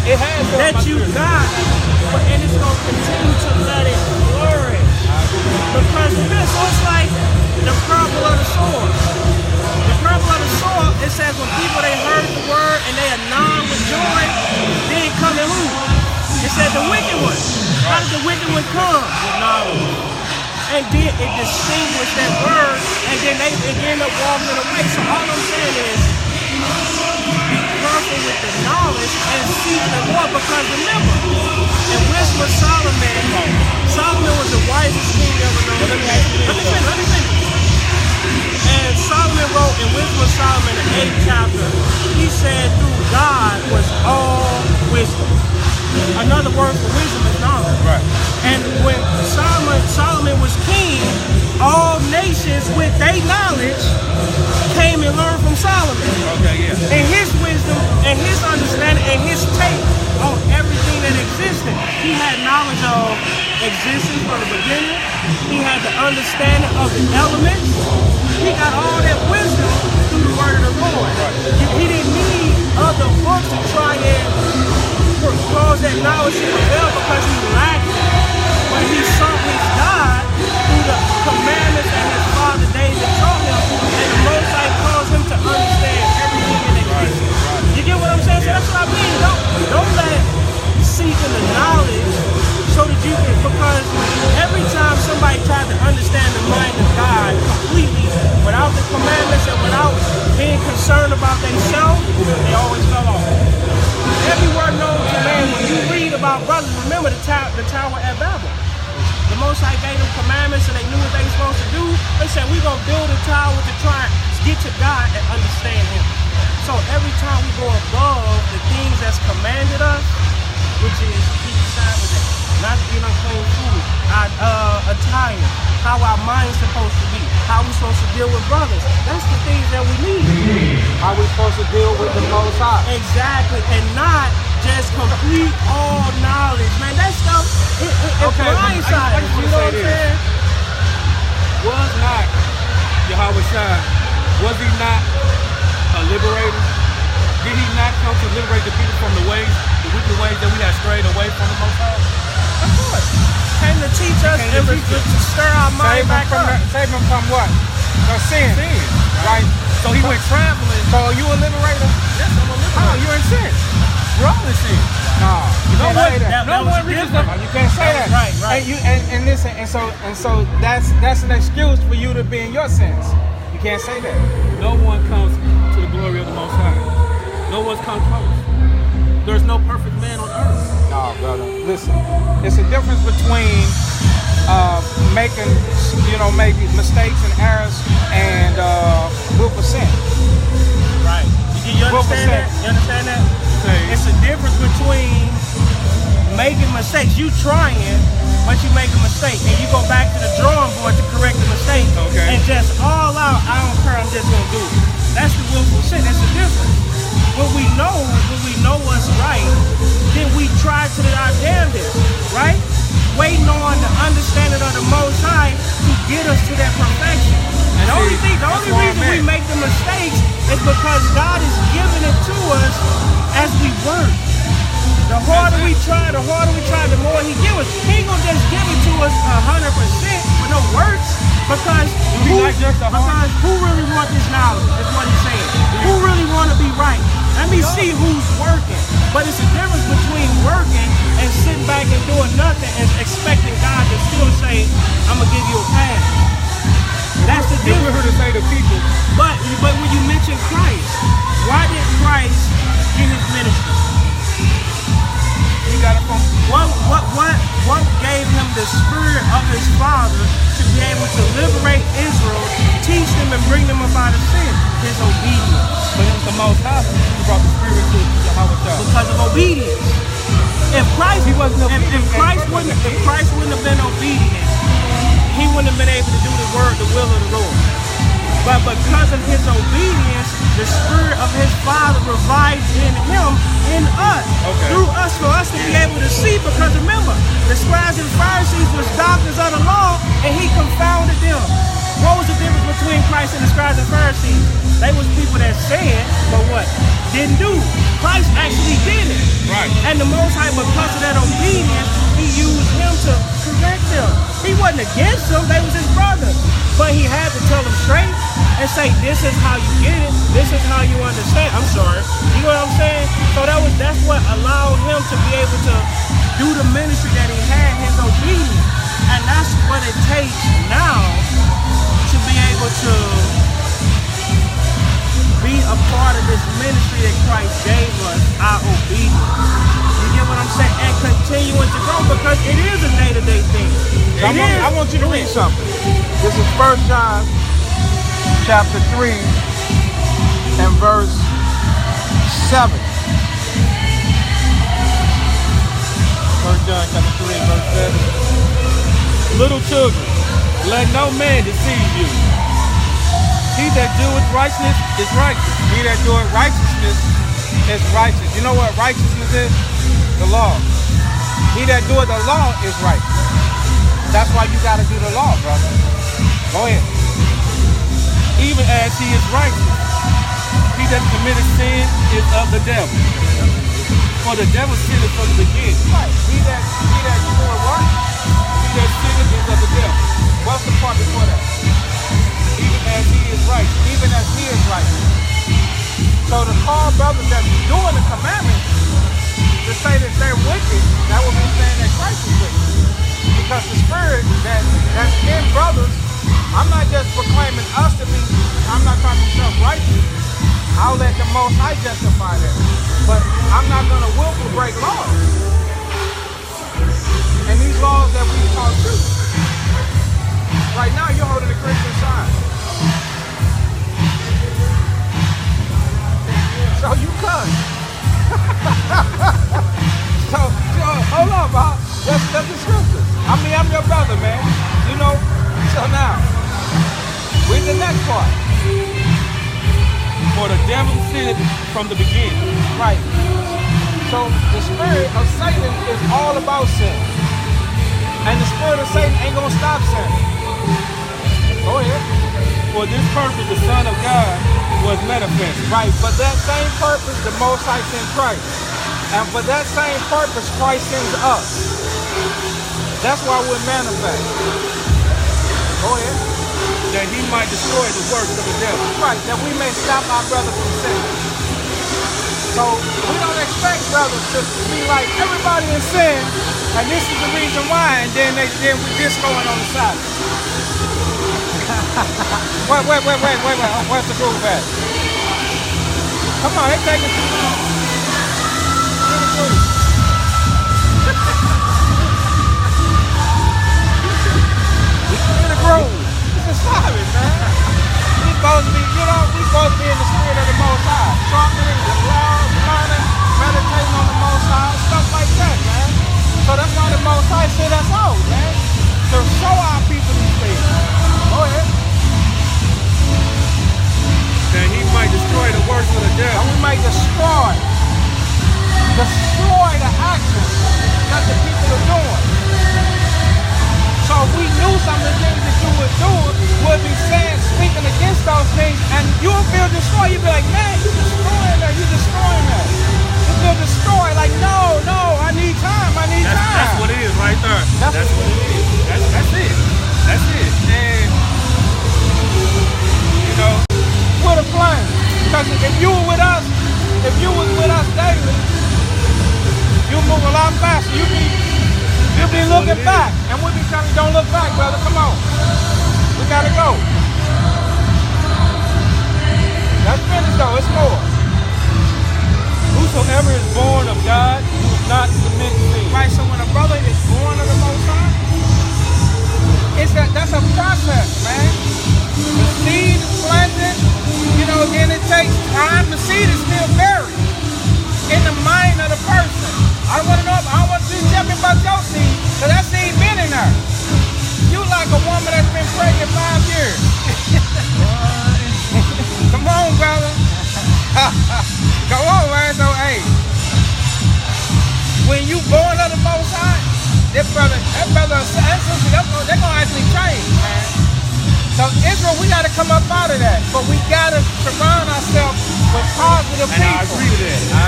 It has that you got, and it's going to continue to let it flourish. Because of this, so it's like the parable of the sower. The parable of the sower, it says when people, they heard the word and they are numb with joy, then come and who? It said the wicked one. How did the wicked one come? With knowledge. And then it distinguished that word, and then they end up walking away. So all I'm saying is, be careful with the knowledge and seek the Lord, because remember, in Wisdom of Solomon, Solomon was the wisest king ever known. Let me finish. And Solomon wrote in Wisdom of Solomon, the 8th chapter, he said, through God was all wisdom. Another word for wisdom is knowledge. Right. And when Solomon was king, all nations with their knowledge came and learned from Solomon. Okay, yeah. And his wisdom and his understanding and his take on everything that existed. He had knowledge of existence from the beginning. He had the understanding of the elements. He got all that wisdom through the word of the Lord. Right. He didn't need other books to try and cause that knowledge to prevail, because he lacked it. But he sought his God through the commandments that his father David taught him, and the Most High caused him to understand everything that exists. Right. You get what I'm saying? So that's what I mean. Don't let seeking the knowledge so that you can, because every time somebody tried to understand the mind of God completely without the commandments and without being concerned about themselves, they always fell off. Every word known to man, when you read about brothers, remember the tower at Babel. The Most High gave them commandments and they knew what they were supposed to do. They said, we're going to build a tower to try and get to God and understand Him. So every time we go above the things that's commanded us, which is keep Sabbath day, not to eat unclean food, attire, how our mind's supposed to be, how we're supposed to deal with brothers. That's the things that we need. How we supposed to deal with the Most High. Exactly, and not just complete all knowledge. Man, that stuff, it blindsides. You know what I'm saying? Was not Yahweh Shai, was he not a liberator? Did he not come to liberate the people from the wicked ways that we had strayed away from the Most High? Of course. Came to teach us and to stir our mind back up. Save them from what? From sin. Right? So he went traveling. So are you a liberator? Yes, I'm a liberator. How? You're in sin. We're all in sin. No, you can't say that. No one reaches them. You can't say that. Right. And listen, and so that's an excuse for you to be in your sins. You can't say that. No one comes to the glory of the Most High. No one's come close. There's no perfect man on earth. No, brother. Listen, it's a difference between making mistakes and errors and willful sin. Right. You understand that? You understand that? It's a difference between making mistakes. You trying, but you make a mistake, and you go back to the drawing board to correct the mistake, and just all out, I don't care, I'm just gonna do it. That's the willful sin. That's the difference. When we know what's right, then we try to our damnedest, right? Waiting on the understanding of the Most High to get us to that perfection. And the only reason we make the mistakes is because God is giving it to us as we work. The harder we try, the more He gives us. He ain't gonna just give it to us 100% with no works, because who really want this knowledge? Is what He's saying. Who really want to be right? Let me see who's working. But it's a difference between working and sitting back and doing nothing and expecting God to still say, I'm gonna give you a pass. That's the difference. We're here to say to people. But when you mention Christ, why did Christ get His ministry? He got it from what gave Him the spirit of His Father to be able to liberate Israel, teach them and bring them up out of sin? His obedience. But it was the Most High who brought the spirit to Yahweh Shai. Because of obedience. If Christ wouldn't have been obedient, He wouldn't have been able to do the will of the Lord. But because of His obedience, the spirit of His Father resides in Him, in us, through us, for us to be able to see. Because remember, the scribes and Pharisees was doctors of the law, and He confounded them. What was the difference between Christ and the scribes and Pharisees? They was people that said, but what? Didn't do. Christ actually did it. Right. And the Most High, because of that obedience, he used him to correct them. He wasn't against them, they was his brother. But he had to tell them straight and say, this is how you get it, this is how you understand. I'm sorry. You know what I'm saying? So that's what allowed him to be able to do the ministry that he had, his obedience. And that's what it takes now to be able to be a part of this ministry that Christ gave us, our obedience. You get what I'm saying? And continuing to grow, because it is a day-to-day thing. I want you to read something. This is 1 John chapter 3 and verse 7. 1 John chapter 3 and verse 7. Little children, let no man deceive you. He that doeth righteousness is righteous. He that doeth righteousness is righteous. You know what righteousness is? The law. He that doeth the law is righteous. That's why you got to do the law, brother. Go ahead. Even as he is righteous. He that committeth sin is of the devil. For the devil sinneth from the beginning. Right. He that doeth what? He that sinneth is of the devil. What's the part before that? Even as he is righteous. Even as he is righteous. So the call brothers that's doing the commandments to say that they're wicked, that would be saying that Christ is wicked. Because the spirit that's in brothers, I'm not just proclaiming us to be, I'm not trying to be self-righteous. I'll let the Most High justify that. But I'm not going to willfully break laws. And these laws that we call truth. Right now, you're holding the Christian sign. So you cut. so hold on, Bob. That's the scripture. I mean, I'm your brother, man. You know. So now, read the next part. For the devil sinned from the beginning. Right. So the spirit of Satan is all about sin. And the spirit of Satan ain't gonna stop sinning. Go ahead. For this purpose the Son of God was manifested. Right, but that same purpose the Most High sent Christ. And for that same purpose Christ sends us. That's why we're manifest. Go ahead. That he might destroy the works of the devil. Right, that we may stop our brother from sinning. So we don't expect brothers to be like everybody in sin, and this is the reason why, and then we just going on the side. Wait. Where's the groove at? Come on, they taking too long. Get the groove. Get the groove. Stop it, man. We supposed to be, we supposed to be in the spirit of the Most High. Sharpening the law, learning, meditating on the Most High, stuff like that, man. So that's why the Most High sent us out, man. To show our people these things. Go ahead. That he might destroy the works of the devil. And we might destroy the actions that the people are doing. So if we knew some of the things that you would do, would be saying, speaking against those things, and you would feel destroyed. You'd be like, man, you're destroying that. You feel destroyed. Like, no, I need time. That's what it is right there. That's what it is. That's it. And, you know, with a plan. Because if you was with us daily, you'll move a lot faster. You'll be looking back, and we'll be telling you, don't look back, brother. Come on. We gotta go. That's finished, though. It's more. Whosoever is born of God, does not commit sin. Right, so when a brother is born of the Most High, that's a process, man. The seed is planted, then it takes time. The seed is still buried in the mind of the person. I don't want you to tell me about your seed, because that seed been in there. You like a woman that's been pregnant 5 years. Come on, brother. Go on, man. So, hey, when you born of the Most High, that brother and sister, they're going to actually change, man. So, Israel, we got to come up out of that. But we got to surround ourselves with positive people. And I agree with that.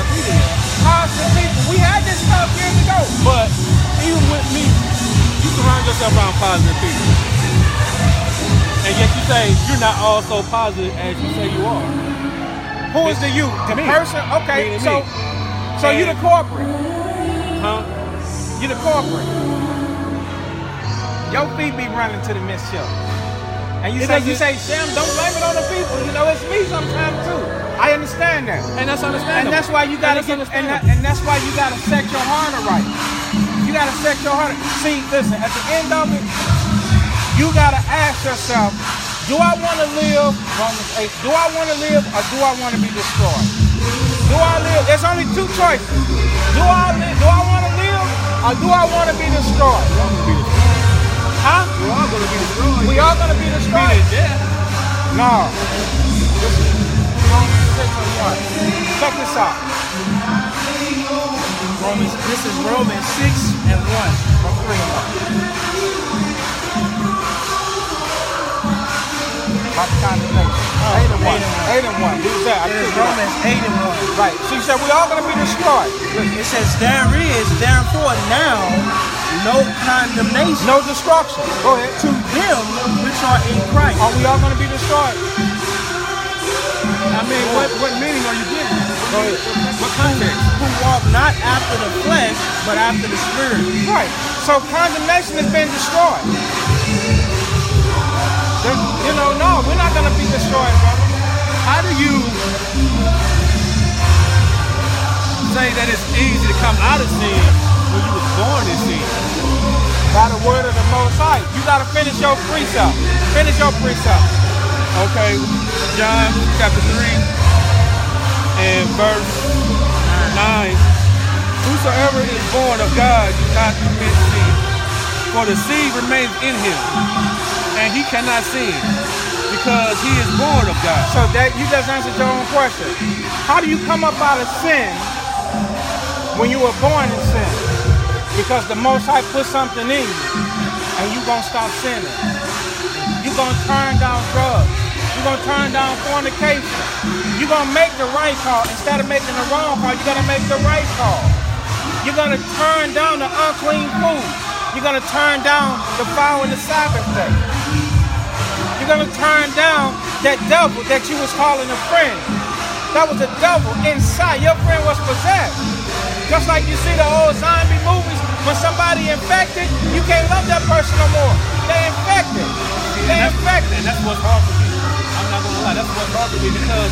Positive people. We had this yourself around positive people. And yet you say you're not all so positive as you say you are. Who is the you? The Me. person? Okay, Me. so you the corporate. Huh? You the corporate. Your feet be running to the mischief. And you say, Sam, don't blame it on the people. You know, it's me sometimes too. I understand that. And that's understandable. And that's why you gotta get, and that's why you gotta set your heart right. You gotta set your heart. See, listen, at the end of it, you gotta ask yourself, do I wanna live, Romans 8, do I wanna live or do I wanna be destroyed? Do I live? There's only two choices. Do I wanna live or do I wanna be destroyed? Huh? We're all gonna be destroyed. We all gonna be destroyed? Meaning death. No. This is Romans 6 and 1. Check this out. This is Romans 6 and 1. From 3 and 1. About the condemnation. 8 and 1. 8 and 1. Who's that? It is Romans 8 and 1. Right. So you said we all gonna be destroyed. It says, there is therefore now no condemnation No destruction. Go ahead. to them which are in Christ. Are we all gonna be destroyed? I mean, what meaning are you giving? Go ahead. What context? Who walk not after the flesh, but after the spirit. Right. So condemnation has been destroyed. No, we're not gonna be destroyed, brother. How do you say that it's easy to come out of sin when you was born in sin? By the word of the Most High. You gotta finish your precept. Finish your precept. Okay, John chapter 3 and verse 9. Whosoever is born of God does not commit sin, for the seed remains in him, and he cannot sin, because he is born of God. So that you just answered your own question. How do you come up out of sin when you were born in sin? Because the Most High put something in you, and you gonna stop sinning. You gonna turn down drugs. You gonna turn down fornication. You gonna make the right call instead of making the wrong call. You gotta make the right call. You're gonna turn down the unclean food. You're gonna turn down the foul in the Sabbath day. You're gonna turn down that devil that you was calling a friend. That was a devil inside. Your friend was possessed. Just like you see the old zombie movies, when somebody infected, you can't love that person no more. They infected. They infected. And that's what's hard for me. I'm not gonna lie, that's what's hard for me, because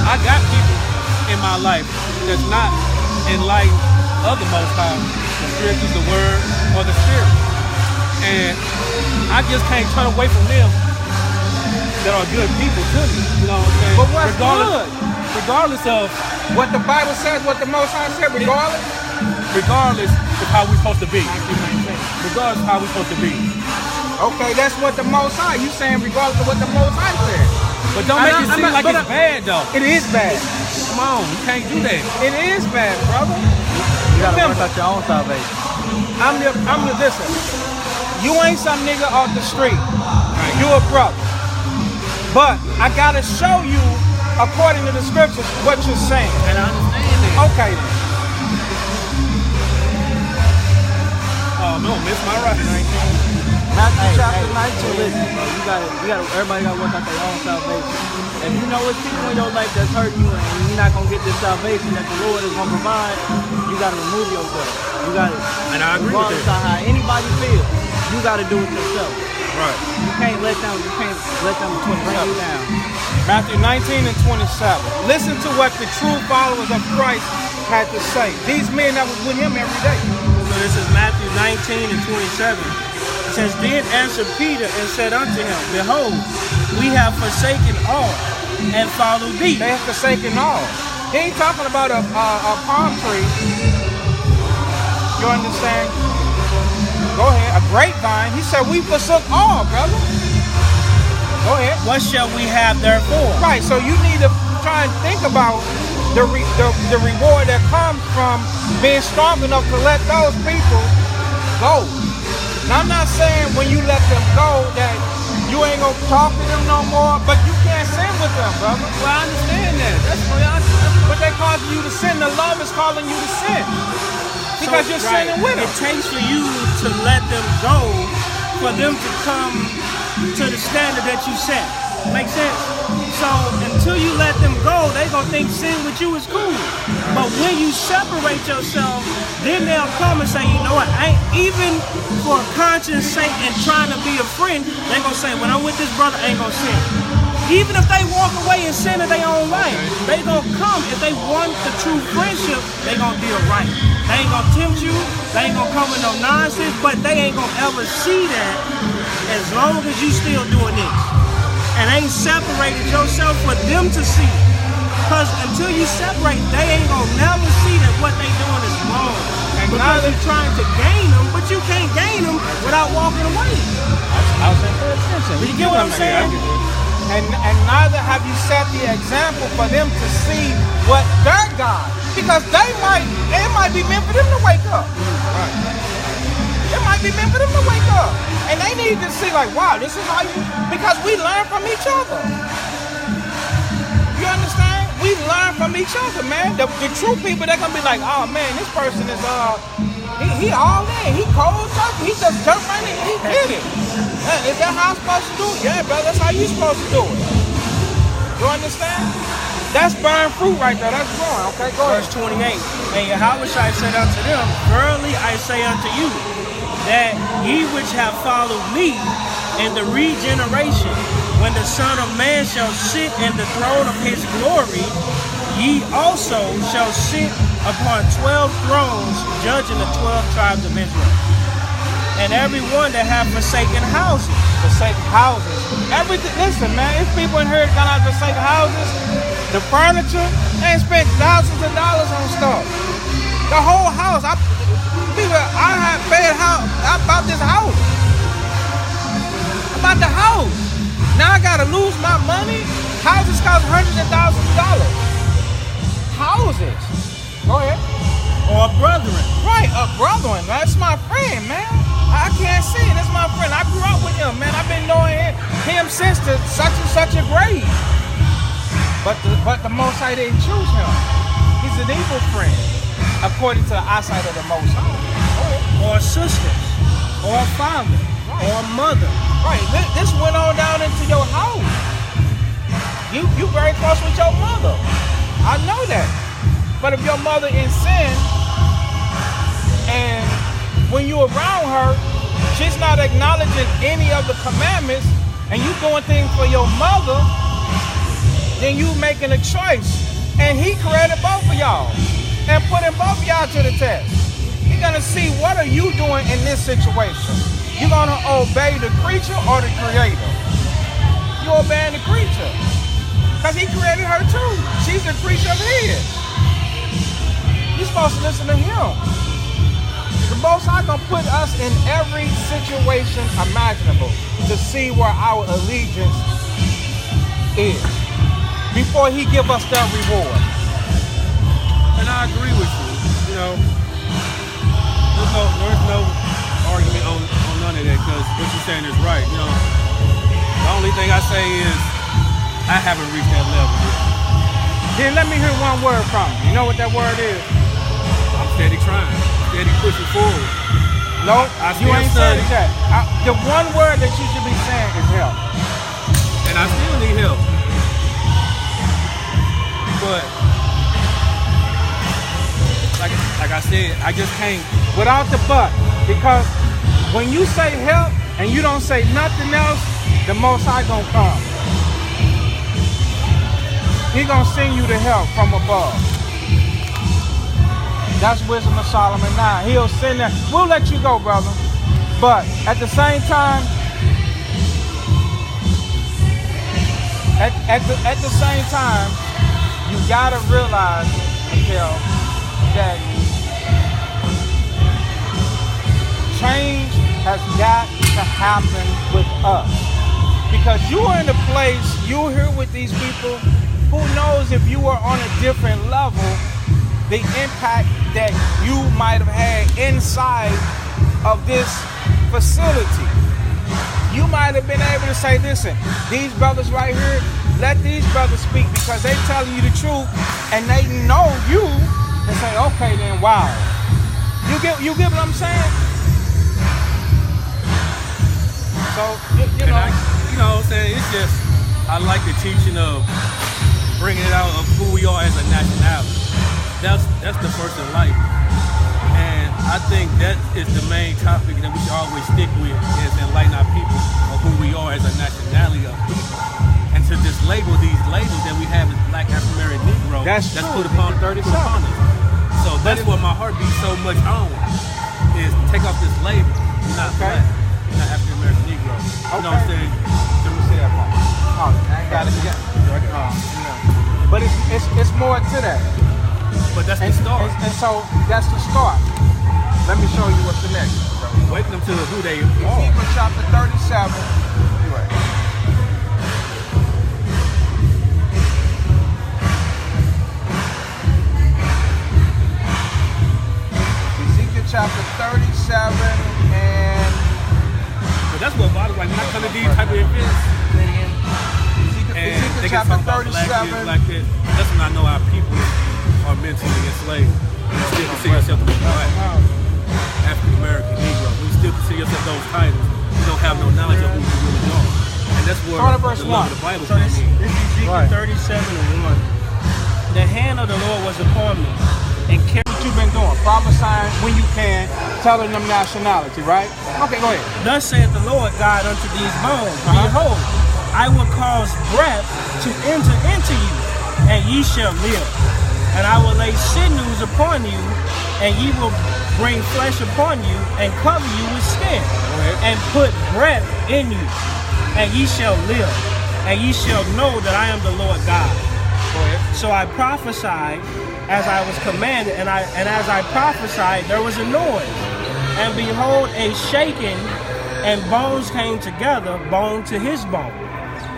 I got people in my life that's not in light of the Most High, the spiritual, the word, or the spirit. And I just can't turn away from them that are good people to me. You know what I'm saying? But what's good? Regardless of What the Bible says, what the Most High said, regardless of how we're supposed to be. Regardless of how we're supposed to be. Okay, that's what the Most High. You saying regardless of what the Most High said. But don't make it seem like it's bad though. It is bad. Come on, you can't do that. It is bad, brother. You gotta Remember, work out your own salvation. I'm the listen. You ain't some nigga off the street. You a brother. But I gotta show you, according to the scriptures, what you're saying. And I understand that. Okay then. Oh no, miss my right. Matthew chapter 19, listen, bro. Everybody gotta work out their own salvation. If you know it's people in your life that's hurting you and you're not gonna get this salvation that the Lord is gonna provide, you gotta remove yourself. You gotta, And I agree with regardless that. of how anybody feels, you gotta do it yourself. Right. You can't let them bring you down. Matthew 19 and 27. Listen to what the true followers of Christ had to say. These men that was with him every day. So this is Matthew 19 and 27. It says, then answered Peter and said unto him, behold, we have forsaken all and followed thee. They have forsaken all. He ain't talking about a palm tree. You understand? Go ahead. A grapevine. He said we forsook all, brother. Go ahead. What shall we have therefore? Right. So you need to try and think about the reward that comes from being strong enough to let those people go. Now, I'm not saying when you let them go that you ain't gonna talk to them no more, but you can't sin with them, brother. Well, I understand that. That's But they causing you to sin. The love is calling you to sin. Because you're sinning with them. It takes for you to let them go for them to come to the standard that you set. Make sense? So until you let them go, they gonna think sin with you is cool. But when you separate yourself, then they'll come and say, you know what, I ain't even for conscience sake and trying to be a friend, they gonna say, when I'm with this brother, I ain't gonna sin. Even if they walk away and sin in their own life, they gonna come. If they want the true friendship, they gonna deal right. They ain't gonna tempt you, they ain't gonna come with no nonsense, but they ain't gonna ever see that as long as you still doing this. And ain't separated yourself for them to see. Because until you separate, they ain't gonna never see that what they doing is wrong. And because you're trying to gain them, but you can't gain them without walking away. I was saying, pay attention. You get what I'm saying? And neither have you set the example for them to see what their God, because it might be meant for them to wake up. Right. It might be meant for them to wake up. And they need to see like, wow, this is how you, because we learn from each other. You understand? We learn from each other, man. The true people, they're gonna be like, oh man, this person is he all in, he cold turkey, he just jump right in, he did it. Is that how I'm supposed to do it? Yeah, brother, that's how you supposed to do it. You understand? That's burn fruit right there, that's growing, okay? Go ahead. Verse 28, and Yahweh said unto them, verily I say unto you, that ye which have followed me in the regeneration, when the Son of Man shall sit in the throne of his glory, ye also shall sit upon 12 thrones, judging the 12 tribes of Israel. And every one that have forsaken houses. Forsaken houses. Everything. Listen, man, if people in here gonna have forsaken houses, the furniture, they spent thousands of dollars on stuff. The whole house. I had paid about this house. About the house. Now I gotta lose my money. Houses cost hundreds of thousands of dollars. Houses. Go ahead. Or brethren. Right, a brethren. That's my friend, man. I can't see it. That's my friend. I grew up with him, man. I've been knowing him since such and such a grade. But the Most High didn't choose him. He's an evil friend, according to the eyesight of the Most High. Or sister, or father, right. Or mother. Right. This went on down into your house. You very close with your mother. I know that. But if your mother in sin, and when you around her, she's not acknowledging any of the commandments, and you doing things for your mother, then you making a choice. And he created both of y'all and putting both of y'all to the test. You're gonna see what are you doing in this situation. You're gonna obey the creature or the creator. You obeying the creature. Because he created her too. She's a creature of his. You're supposed to listen to him. The Most High gonna put us in every situation imaginable to see where our allegiance is before he give us that reward. And I agree with you. You know, there's no argument on none of that, because what you're saying is right. You know, the only thing I say is I haven't reached that level yet. Then let me hear one word from you. You know what that word is? I'm steady trying, steady pushing forward. No, you ain't saying that. The one word that you should be saying is help. And I still need help. But like I said, I just can't. Without the but. Because when you say help and you don't say nothing else, the Most High gonna come. He gonna send you the help from above. That's Wisdom of Solomon 9. He'll send that. We'll let you go, brother. But at the same time, at the same time, you gotta realize, Mikhail, that change has got to happen with us. Because you are in a place, you're here with these people, who knows if you were on a different level, the impact that you might have had inside of this facility. You might have been able to say, listen, these brothers right here, let these brothers speak because they telling you the truth and they know you, and say, okay then, wow. You get what I'm saying? So, And I, you know what I'm saying? It's just, I like the teaching of bringing it out of who we are as a nationality. That's the first in life. And I think that is the main topic that we should always stick with, is enlighten our people of who we are as a nationality of people. And to just label these labels that we have as Black African American Negro, That's put true. upon 37. us. So that's what my heart beats so much on, is take off this label. You're not Okay. Black, you're not African American Negro. You know what I'm saying? Let me see that part. Oh, I ain't got it again. But it's more to that. But that's the start. And so that's the start. Let me show you what's the next. Waking them to who they are. Ezekiel chapter 37. You right. Ezekiel chapter 37 and But that's what bothers, like when I come to these type of events and Ezekiel they get chapter talking about 37. black this, that's when I know our people are mentally enslaved. You still consider yourself to be Black, African American, Negro. When you still consider yourself those titles, you don't have no knowledge of who you really are. And that's where Start at verse the love 1. of the Bible So comes this in. is Ezekiel Right. 37:1. The hand of the Lord was upon me, and carried. What you've been doing, prophesying when you can, telling them nationality, right? Okay, go ahead. Thus saith the Lord God unto these bones, Uh-huh. Behold, I will cause breath to enter into you, and ye shall live. And I will lay sinews upon you, and ye will bring flesh upon you, and cover you with skin, and put breath in you, and ye shall live, and ye shall know that I am the Lord God. Go ahead. So I prophesied as I was commanded, and as I prophesied, there was a noise. And behold, a shaking, and bones came together, bone to his bone.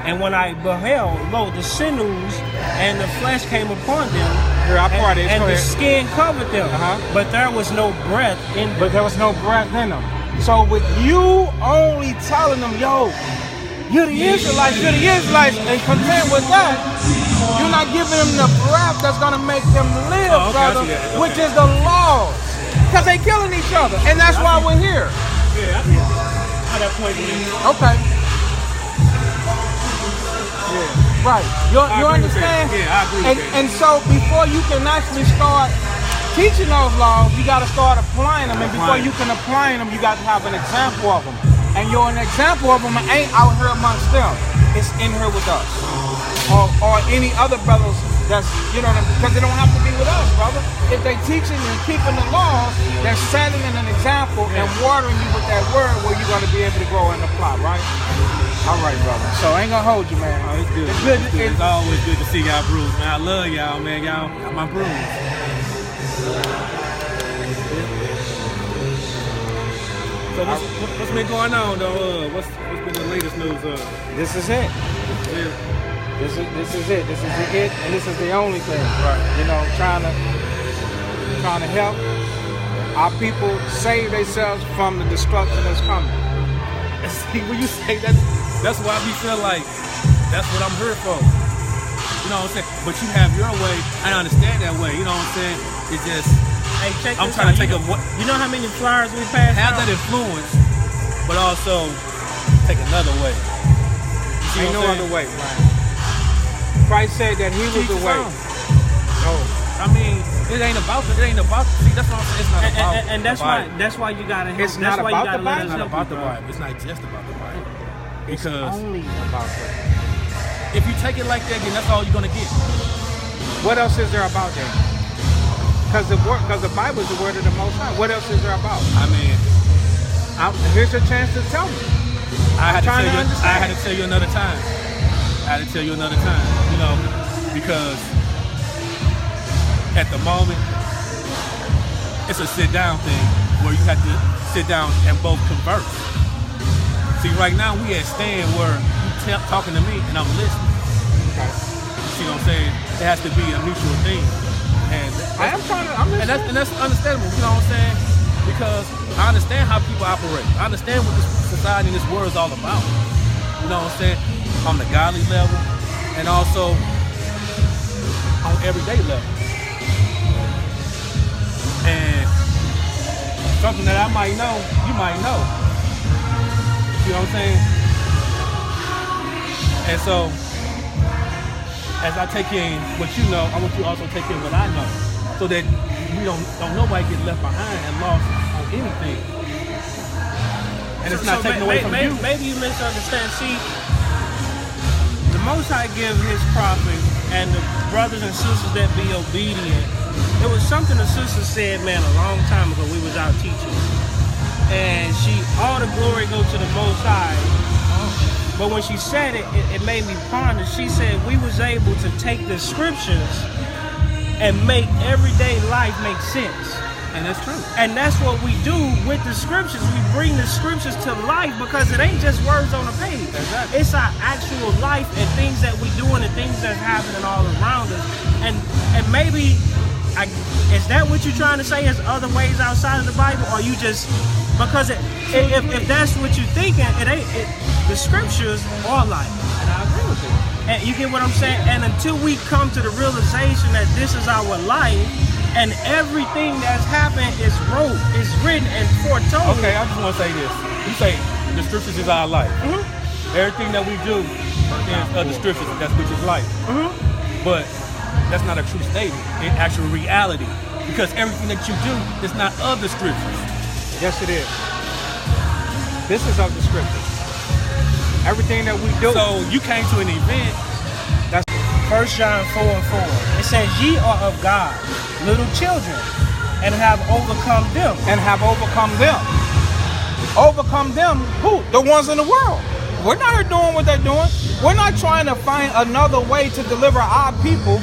And when I beheld, lo, the sinews and the flesh came upon them, Here, I part it. and Go the ahead. skin covered them. Uh-huh. But there was no breath in them. But there was no breath in them. So with you only telling them, yo, you're the Israelites, and content with that, you're not giving them the breath that's gonna make them live, Oh, okay, I brother, see that. Okay. which is the laws. Because they killing each other, and that's why we're here. Yeah, I see how that point is. Okay. Yeah. Right. You agree with understand? that. Yeah, I agree with that. And so before you can actually start teaching those laws, you got to start applying them. And before you can apply them, you got to have an example of them. And you're an example of them ain't out here amongst them. It's in here with us. Or any other brothers that's, you know, because they don't have to be with us, brother. If they teaching and keeping the laws, they're setting an example and watering you with that word where you're going to be able to grow and apply, right? All right, brother. So I ain't going to hold you, man. Oh, it's good. It's good. It's always good to see y'all bruised, man. I love y'all, man. Y'all my bruise. So what's been going on though? What's been the latest news? This is it. This is it. This is the it, and this is the only thing. Right. You know, trying to help our people save themselves from the destruction that's coming. See, when you say that's why we feel like that's what I'm here for. You know what I'm saying? But you have your way. I understand that way. You know what I'm saying? It's just Hey, check I'm this trying out. to take You a what You know how many flyers we passed have out? that influence, but also take another way. You see Ain't no what I'm other saying? way, right? Christ said that He was Teach the us way. on. No. I mean, it ain't about. See, that's what I'm saying. It's not about. And that's the Bible. why you gotta help. It's That's not why about you gotta the let Bible. us It's not help about you, the bro. Bible. It's not just about the Bible. It's Because only about that. if you take it like that, then that's all you're gonna get. What else is there about that? Because the Bible is the word of the Most High. What else is there about? I mean, Here's your chance to tell me. I had to trying tell to you. understand. I had to tell you another time. You know, because at the moment it's a sit down thing where you have to sit down and both converse. See, right now we at stand where you talking to me and I'm listening. See what I'm saying? It has to be a mutual thing. And I'm listening. and that's understandable, you know what I'm saying? Because I understand how people operate. I understand what this society and this world is all about. You know what I'm saying? On the godly level and also on everyday level. And something that I might know, you might know. You You know what I'm saying? And so, as I take in what you know, I want you to also take in what I know, so that we don't nobody get left behind and lost on anything. And it's not taken away from you. Maybe you misunderstand. See, the Most High give His prophets and the brothers and sisters that be obedient. It was something the sister said, man, a long time ago. We was out teaching, and all the glory go to the Most High. But when she said it, it made me ponder. She said we was able to take the scriptures and make everyday life make sense. And that's true. And that's what we do with the scriptures. We bring the scriptures to life because it ain't just words on a page. Exactly. It's our actual life and things that we doing and things that's happening all around us. And maybe, is that what you're trying to say? Is other ways outside of the Bible? Or you just, because if that's what you're thinking, the scriptures are life. And I agree with you. And you get what I'm saying? And until we come to the realization that this is our life, and everything that's happened is written and foretold. Okay, I just want to say this. You say the scriptures is our life. Mm-hmm. Everything that we do is of the scriptures, that's which is life. Mm-hmm. But that's not a true statement in actual reality, because everything that you do is not of the scriptures. Yes, it is. This is of the scriptures. Everything that we do. So you came to an event. That's 1 John 4:4. It says, "Ye are of God, little children, and have overcome them." And have overcome them. Overcome them, who? The ones in the world. We're not here doing what they're doing. We're not trying to find another way to deliver our people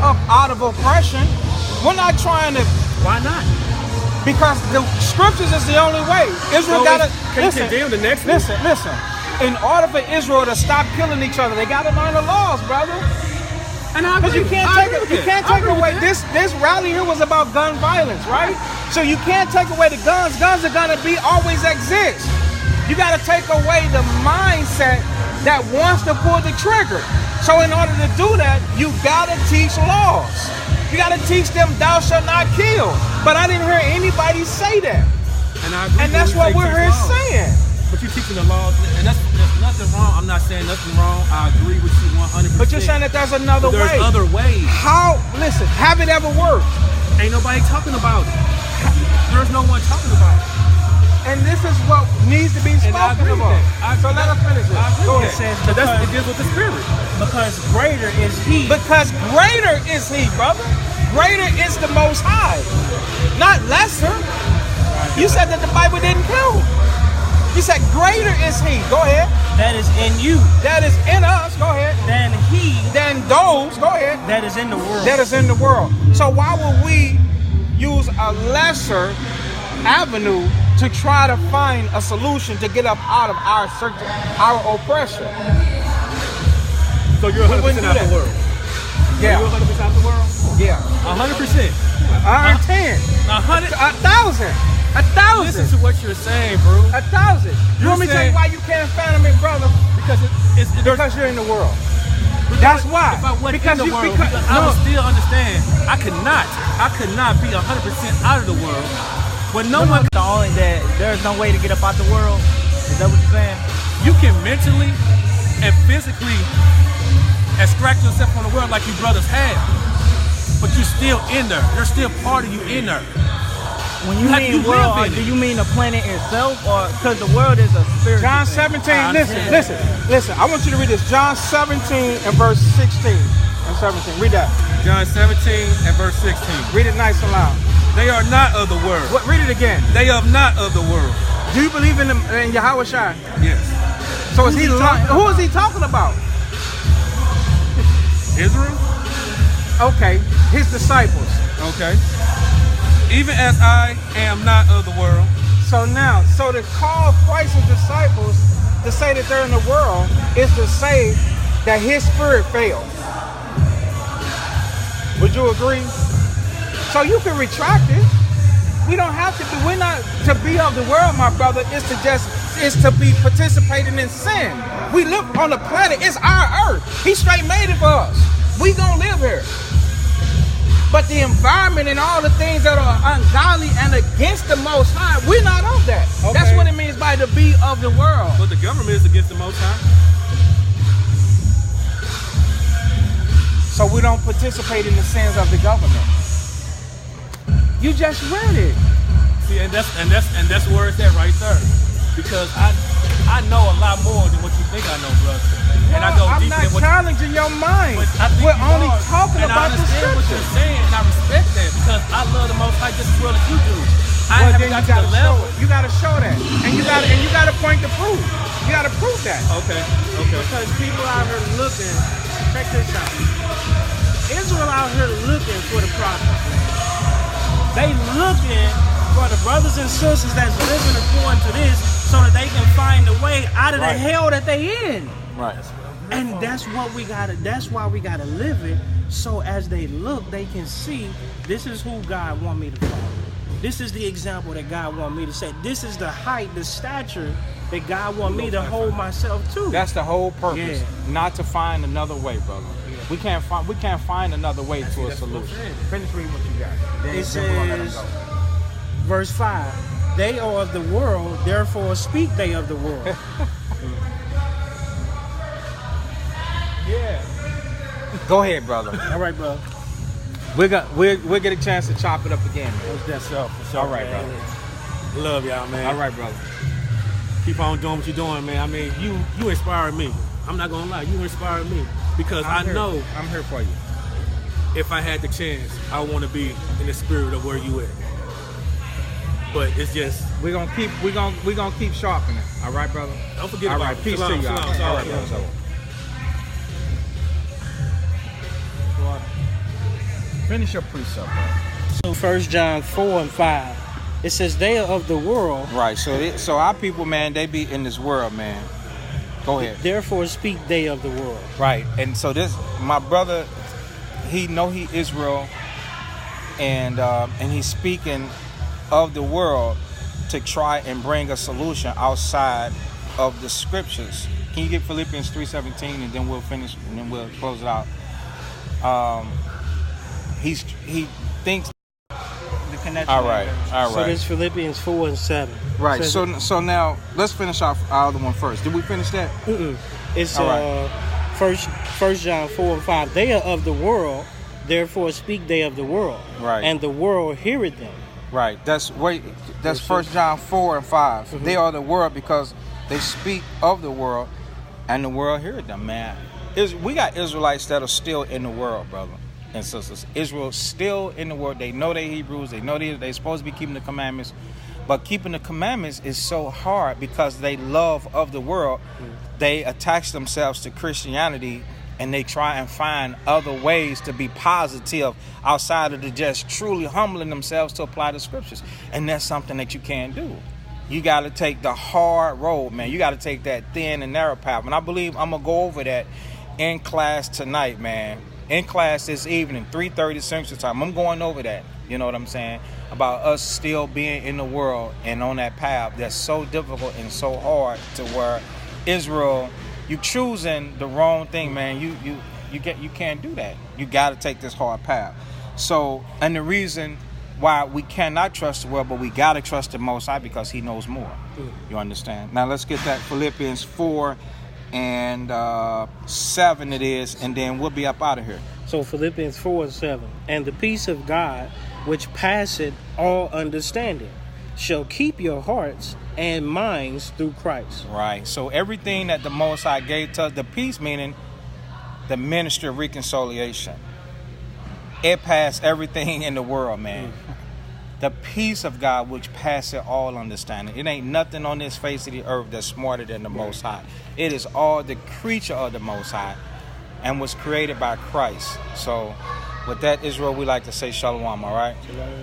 up out of oppression. We're not trying to. Why not? Because the scriptures is the only way. Israel So gotta can you condemn the next one? Listen. In order for Israel to stop killing each other, they gotta learn the laws, brother. And I Because agree. you can't take away this rally here was about gun violence, right? So you can't take away the guns. Guns are gonna always exist. You gotta take away the mindset that wants to pull the trigger. So in order to do that, you gotta teach laws. You gotta teach them thou shalt not kill. But I didn't hear anybody say that. And I agree. And that's what we're here saying. But you're teaching the laws, and there's nothing wrong. I'm not saying nothing wrong. I agree with you 100%. But you're saying that there's another way. There's other ways. How? Listen, have it ever worked? Ain't nobody talking about it. There's no one talking about it. And this is what needs to be And I spoken agree with about. that. So let us finish it. I agree Go with ahead. that. But it deals with the spirit. Because greater is He. Because greater is He, brother. Greater is the Most High, not lesser. You said that the Bible didn't kill. You said greater is He. Go ahead. That is in you. That is in us. Go ahead. Than He. Than those. Go ahead. That is in the world. That is in the world. So why would we use a lesser avenue to try to find a solution to get up out of our oppression? So you're 100% out the world. Yeah. You're 100% out the world? Yeah. 100%. 110. 100. 1,000. 1,000. Listen to what you're saying, bro. 1,000. You want me to tell you saying- why you can't fathom it, brother? Because Because you're in the world. That's why. If I wasn't Because in the you- world, because- because I no. would still understand. I could not be 100% out of the world. When no one, The only that there's no way to get up out the world. Is that what you're saying? you can mentally and physically extract yourself from the world like you brothers have, but you're still in there. There's still part of you in there. When you Like mean you world, live in do it. you mean the planet itself, or because the world is a spiritual John thing? 17, listen. I want you to read this. John 17 and verse 16 and 17. Read that. John 17 and verse 16. Read it nice and loud. They are not of the world. What? Read it again. They are not of the world. Do you believe in Yahweh Shai? Yes. So is he who is he talking about? Israel? Okay, his disciples. Okay. Even as I am not of the world. So to call Christ's disciples to say that they're in the world is to say that his spirit failed. Would you agree? So you can retract it. We don't have to be, we're not to be of the world, my brother, is to be participating in sin. We live on the planet, it's our earth. He straight made it for us. We gonna live here. But the environment and all the things that are ungodly and against the Most High, we're not of that. Okay. That's what it means by try to be of the world. But the government is against the Most High. So we don't participate in the sins of the government. You just read it. See, and that's where it's at right there. Because I know a lot more than what you think I know, brother. And I go I'm deep not in what challenging your mind. But I think We're you only are. talking and about I the understand what scripture. you're saying, and I respect that because I love the Most High just as well as you do. I Well, haven't then got to the level. You gotta show that, and you gotta point to proof. You gotta prove that. Okay. Because people out here looking, check this out. Israel out here looking for the prophets, man. They looking for the brothers and sisters that's living according to this so that they can find a way out of the hell that they in. Right. And that's why we gotta live it, so as they look, they can see this is who God want me to follow. This is the example that God want me to set. This is the height, the stature that God want me to hold myself to. That's the whole purpose. Yeah. Not to find another way, brother. We can't find another way to a solution. Finish reading what you got. Then It then we'll let 'em says, go. verse 5, they are of the world, therefore speak they of the world. Yeah. Go ahead, brother. All right, bro. We'll get a chance to chop it up again, man. That's up for sure. All right, man. brother. Love y'all, man. All right, brother. Keep on doing what you're doing, man. I mean, you inspire me. I'm not gonna lie, you inspire me because I know I'm here for you. if I had the chance, I want to be in the spirit of where you at. But it's just We're gonna keep sharpening. All right, brother. don't forget All about right, it. peace Shalom, to you. shalom, All right, shalom, all right, shalom. brother. Finish your precept, bro. So 1 John 4 and 5, it says they are of the world, Right. So our people, man, they be in this world, man. Go ahead. therefore speak they of the world. Right. And so this, my brother, he Israel, and he's speaking of the world to try and bring a solution outside of the scriptures. Can you get Philippians 3:17 and then we'll finish and then we'll close it out. He thinks the connection. All right. So this Philippians 4 and 7. Right. Says So now let's finish off our other one first. Did we finish that? it's all right. First John 4 and 5. They are of the world, therefore speak they of the world. Right. And the world heareth them. Right. That's 1 John 4 and 5. Mm-hmm. They are the world because they speak of the world, and the world hears them. Man, we got Israelites that are still in the world, brother and sisters. Israel's still in the world. They know they Hebrews. They know they're supposed to be keeping the commandments, but keeping the commandments is so hard because they love of the world. They attach themselves to Christianity. And they try and find other ways to be positive outside of the just truly humbling themselves to apply the scriptures. And that's something that you can't do. You got to take the hard road, man. You got to take that thin and narrow path. And I believe I'm going to go over that in class tonight, man. In class this evening, 3:30 Central Time. I'm going over that. You know what I'm saying? About us still being in the world and on that path that's so difficult and so hard to where Israel... You choosing the wrong thing, man. You can't do that. You got to take this hard path. So, and the reason why we cannot trust the world, but we got to trust the Most High because He knows more. You understand? Now let's get that Philippians 4 and 7 it is, and then we'll be up out of here. So Philippians 4 and 7. And the peace of God, which passeth all understanding, shall keep your hearts and minds through Christ. Right. So everything that the Most High gave to us, the peace meaning the ministry of reconciliation, it passed everything in the world, man. The peace of God which passeth all understanding. It ain't nothing on this face of the earth that's smarter than the Most High. It is all the creature of the Most High and was created by Christ. So with that, Israel, we like to say shalom, all right? Shalom.